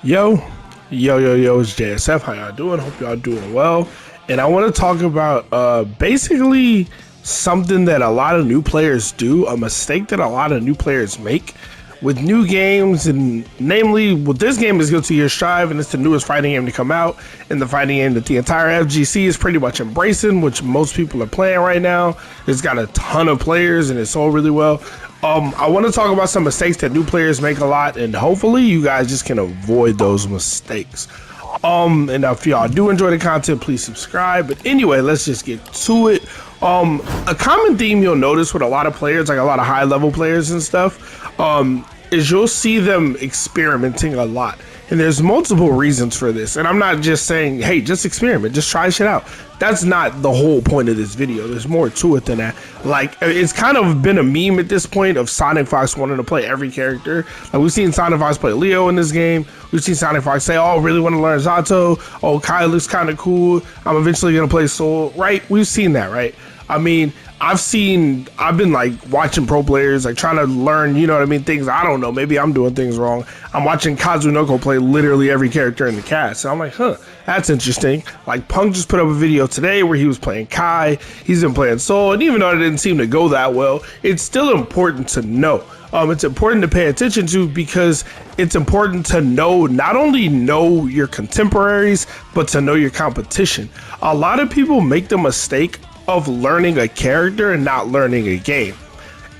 Yo, yo, it's JSF. How y'all doing? Hope y'all doing well. And I want to talk about basically something that a lot of new players do, a mistake that a lot of new players make with new games, and namely with this game is Guilty Gear Strive, and it's the newest fighting game to come out, and the fighting game that the entire FGC is pretty much embracing, which most people are playing right now. It's got a ton of players and it's sold really well. I want to talk about some mistakes that new players make a lot, and hopefully you guys just can avoid those mistakes. And if y'all do enjoy the content, please subscribe. But anyway, let's just get to it. A common theme you'll notice with a lot of players, like a lot of high level players and stuff, is you'll see them experimenting a lot. And there's multiple reasons for this. And I'm not just saying, hey, just experiment, just try shit out. That's not the whole point of this video. There's more to it than that. Like, it's kind of been a meme at this point of Sonic Fox wanting to play every character. Like, we've seen Sonic Fox play Leo in this game. We've seen Sonic Fox say, oh, I really want to learn Zato. Oh, Kai looks kind of cool. I'm eventually going to play Soul. Right? We've seen that, right? I mean, I've been like watching pro players, like trying to learn, you know what I mean, things I don't know. Maybe I'm doing things wrong. I'm watching Kazunoko play literally every character in the cast. And I'm like, huh, that's interesting. Like Punk just put up a video today where he was playing Kai. He's been playing Soul. And even though it didn't seem to go that well, it's still important to know. It's important to pay attention to, because it's important to know, not only know your contemporaries, but to know your competition. A lot of people make the mistake of learning a character and not learning a game.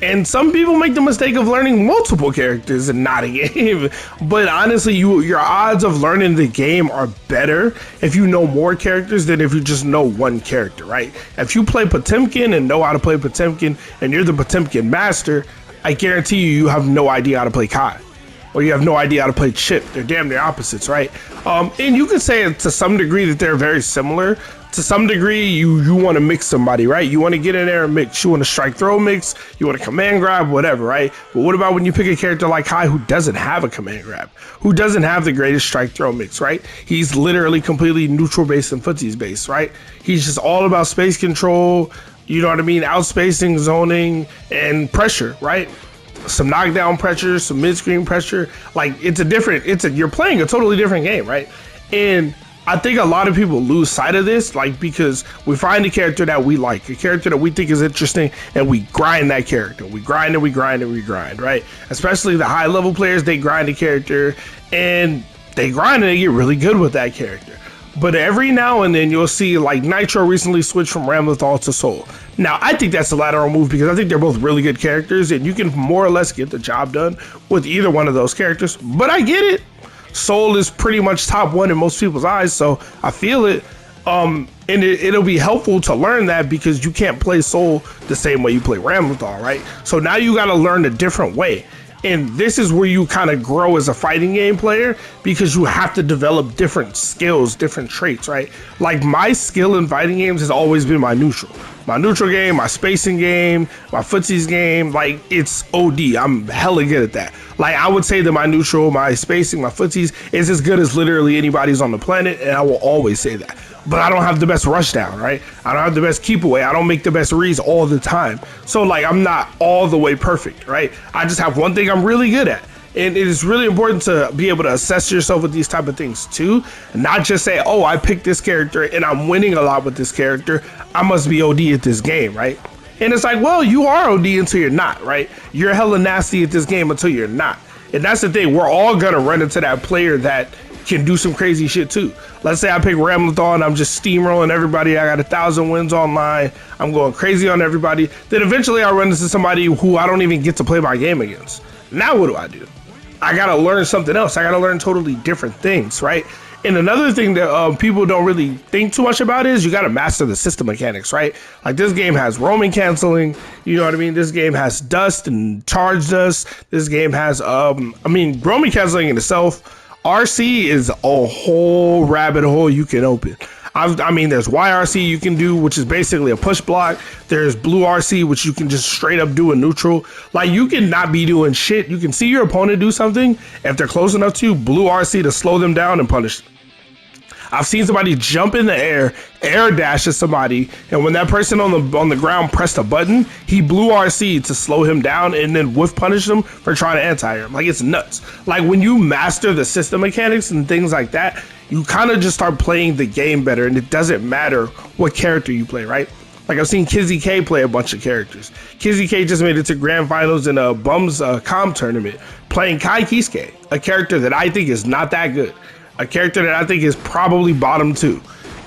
And some people make the mistake of learning multiple characters and not a game. But honestly, your odds of learning the game are better if you know more characters than if you just know one character, right? If you play Potemkin and know how to play Potemkin and you're the Potemkin master, I guarantee you have no idea how to play Kai. Or you have no idea how to play Chip. They're damn near opposites, right? And you could say to some degree that they're very similar. To some degree, you want to mix somebody, right? You want to get in there and mix. You want to strike throw mix. You want to command grab, whatever, right? But what about when you pick a character like Kai who doesn't have a command grab? Who doesn't have the greatest strike throw mix, right? He's literally completely neutral based and footsies based, right? He's just all about space control, you know what I mean? Outspacing, zoning, and pressure, right? Some knockdown pressure, some mid-screen pressure. Like, you're playing a totally different game, right? And I think a lot of people lose sight of this, like, because we find a character that we like, a character that we think is interesting, and we grind that character. We grind and we grind and we grind, right? Especially the high level players, they grind a character and they grind and they get really good with that character. But every now and then you'll see, like, Nitro recently switched from Ramlethal to Soul. Now, I think that's a lateral move because I think they're both really good characters and you can more or less get the job done with either one of those characters. But I get it. Soul is pretty much top one in most people's eyes, so I feel it. And it'll be helpful to learn that because you can't play Soul the same way you play Ramlethal, right? So now you got to learn a different way. And this is where you kind of grow as a fighting game player because you have to develop different skills, different traits, right? Like my skill in fighting games has always been my neutral. My neutral game, my spacing game, my footsies game, like it's OD. I'm hella good at that. Like I would say that my neutral, my spacing, my footsies is as good as literally anybody's on the planet, and I will always say that. But I don't have the best rush down, right? I don't have the best keep away. I don't make the best reads all the time. So like I'm not all the way perfect, right? I just have one thing I'm really good at. And it is really important to be able to assess yourself with these type of things too. And not just say, oh, I picked this character and I'm winning a lot with this character. I must be OD at this game, right? And it's like, well, you are OD until you're not, right? You're hella nasty at this game until you're not. And that's the thing. We're all gonna run into that player that can do some crazy shit too. Let's say I pick Ramlethal and I'm just steamrolling everybody. I got 1,000 wins online. I'm going crazy on everybody. Then eventually I run into somebody who I don't even get to play my game against. Now what do? I gotta learn something else. I gotta learn totally different things, right? And another thing that people don't really think too much about is you gotta master the system mechanics, right? Like this game has roaming canceling, you know what I mean? This game has dust and charge dust. This game has, roaming canceling in itself, RC is a whole rabbit hole you can open. There's YRC you can do, which is basically a push block. There's blue RC, which you can just straight up do a neutral. Like you can not be doing shit. You can see your opponent do something. If they're close enough to you, blue RC to slow them down and punish them. I've seen somebody jump in the air dash at somebody, and when that person on the ground pressed a button, he blew RC to slow him down and then whiff punish him for trying to anti-air him. Like, it's nuts. Like, when you master the system mechanics and things like that, you kind of just start playing the game better, and it doesn't matter what character you play, right? Like, I've seen Kizzy K play a bunch of characters. Kizzy K just made it to grand finals in a Bums Com tournament playing Kai Kisuke, a character that I think is not that good. A character that I think is probably bottom 2.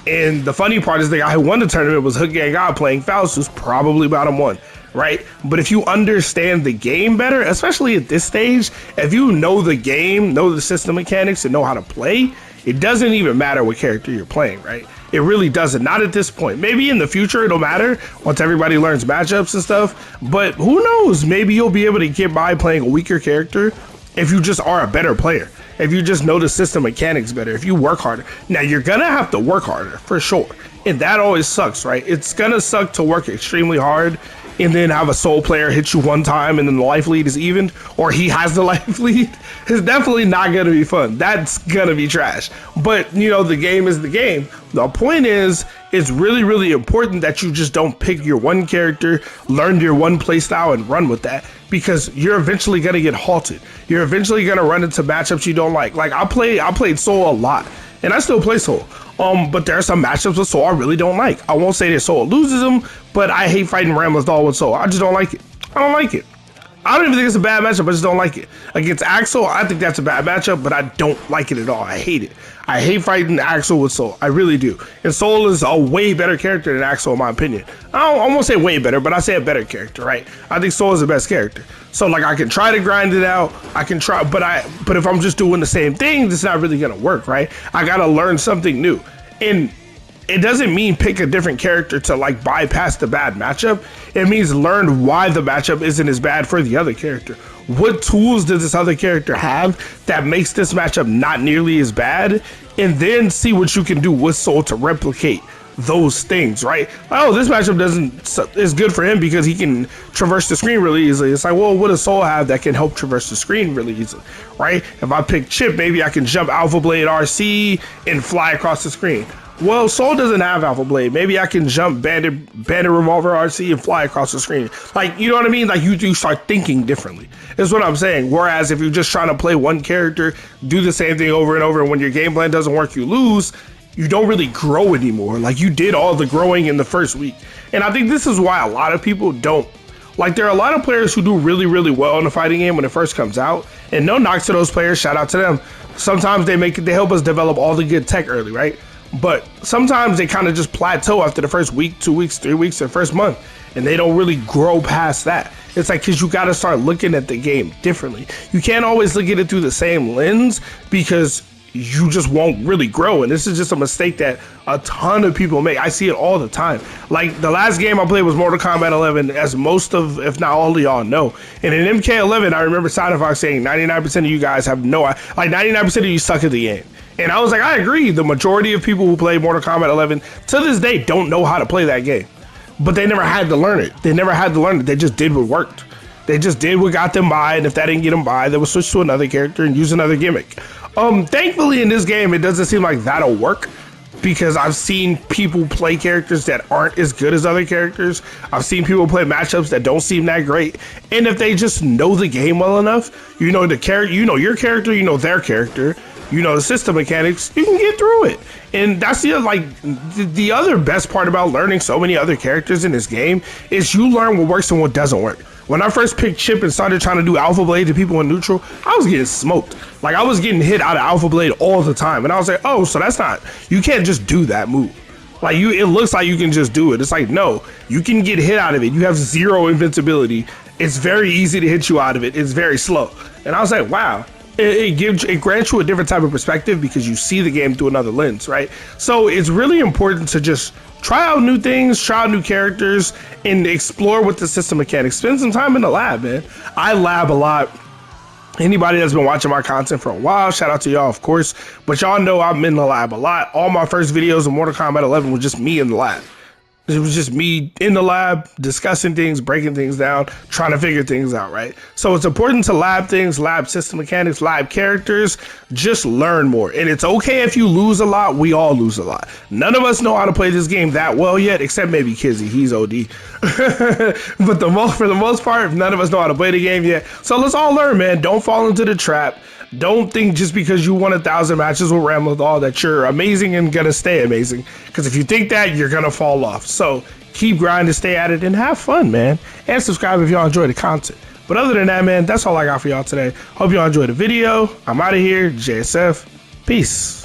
And the funny part is the guy who won the tournament was Hook Gang God playing Faust, who's probably bottom 1, right? But if you understand the game better, especially at this stage, if you know the game, know the system mechanics, and know how to play, it doesn't even matter what character you're playing, right? It really doesn't. Not at this point. Maybe in the future it'll matter once everybody learns matchups and stuff. But who knows? Maybe you'll be able to get by playing a weaker character if you just are a better player. If you just know the system mechanics better. If you work harder. Now, you're going to have to work harder for sure. And that always sucks, right? It's going to suck to work extremely hard and then have a soul player hit you one time and then the life lead is evened, or he has the life lead. It's definitely not going to be fun. That's going to be trash. But, you know, the game is the game. The point is, it's really, really important that you just don't pick your one character, learn your one play style, and run with that, because you're eventually going to get halted. You're eventually going to run into matchups you don't like. Like, I played Soul a lot, and I still play Soul. But there are some matchups with Soul I really don't like. I won't say that Soul loses them, but I hate fighting Rambless Doll with Soul. I just don't like it. I don't like it. I don't even think it's a bad matchup. I just don't like it. Against Axel, I think that's a bad matchup, but I don't like it at all. I hate it. I hate fighting Axel with Soul. I really do. And Soul is a way better character than Axel, in my opinion. I won't say way better, but I say a better character, right? I think Soul is the best character. So, like, I can try to grind it out. I can try, but if I'm just doing the same thing, it's not really gonna work, right? I gotta learn something new. And it doesn't mean pick a different character to, like, bypass the bad matchup. It means learn why the matchup isn't as bad for the other character. What tools does this other character have that makes this matchup not nearly as bad? And then see what you can do with Soul to replicate those things, right? Oh, this matchup is good for him because he can traverse the screen really easily. It's like, well, what does Soul have that can help traverse the screen really easily, right? If I pick Chip, maybe I can jump Alpha Blade RC and fly across the screen. Well, Soul doesn't have Alpha Blade. Maybe I can jump Bandit Revolver RC and fly across the screen. Like, you know what I mean? Like, you do start thinking differently. Is what I'm saying. Whereas if you're just trying to play one character, do the same thing over and over, and when your game plan doesn't work, you lose, you don't really grow anymore. Like, you did all the growing in the first week. And I think this is why a lot of people don't. Like, there are a lot of players who do really, really well in the fighting game when it first comes out. And no knocks to those players. Shout out to them. Sometimes they help us develop all the good tech early, right? But sometimes they kind of just plateau after the first week, 2 weeks, 3 weeks, or first month, and they don't really grow past that. It's like, because you got to start looking at the game differently. You can't always look at it through the same lens, because you just won't really grow. And this is just a mistake that a ton of people make. I see it all the time. Like, the last game I played was Mortal Kombat 11, as most of, if not all of y'all know. And in MK11, I remember Sidefox saying 99% of you guys have like 99% of you suck at the game. And I was like, I agree. The majority of people who play Mortal Kombat 11 to this day don't know how to play that game. But they never had to learn it. They never had to learn it. They just did what worked. They just did what got them by. And if that didn't get them by, they would switch to another character and use another gimmick. Thankfully, in this game, it doesn't seem like that'll work, because I've seen people play characters that aren't as good as other characters. I've seen people play matchups that don't seem that great. And if they just know the game well enough, you know the character, you know your character, you know their character, you know the system mechanics, you can get through it. And that's the other best part about learning so many other characters in this game is you learn what works and what doesn't work. When I first picked Chip and started trying to do Alpha Blade to people in neutral, I was getting smoked. Like, I was getting hit out of Alpha Blade all the time. And I was like, oh, so that's not, you can't just do that move. Like, it looks like you can just do it. It's like, no, you can get hit out of it. You have 0 invincibility. It's very easy to hit you out of it. It's very slow. And I was like, wow. It grants you a different type of perspective because you see the game through another lens, right? So it's really important to just try out new things, try out new characters, and explore with the system mechanics. Spend some time in the lab, man. I lab a lot. Anybody that's been watching my content for a while, shout out to y'all, of course. But y'all know I'm in the lab a lot. All my first videos of Mortal Kombat 11 was just me in the lab. It was just me in the lab discussing things, breaking things down, trying to figure things out, right? So it's important to lab things, lab system mechanics, lab characters, just learn more. And it's okay if you lose a lot, we all lose a lot. None of us know how to play this game that well yet, except maybe Kizzy, he's OD. But for the most part, none of us know how to play the game yet. So let's all learn, man. Don't fall into the trap. Don't think just because you won 1,000 matches with Ramlethal that you're amazing and gonna stay amazing. Because if you think that, you're gonna fall off. So keep grinding, stay at it, and have fun, man. And subscribe if y'all enjoy the content. But other than that, man, that's all I got for y'all today. Hope y'all enjoyed the video. I'm out of here. JSF. Peace.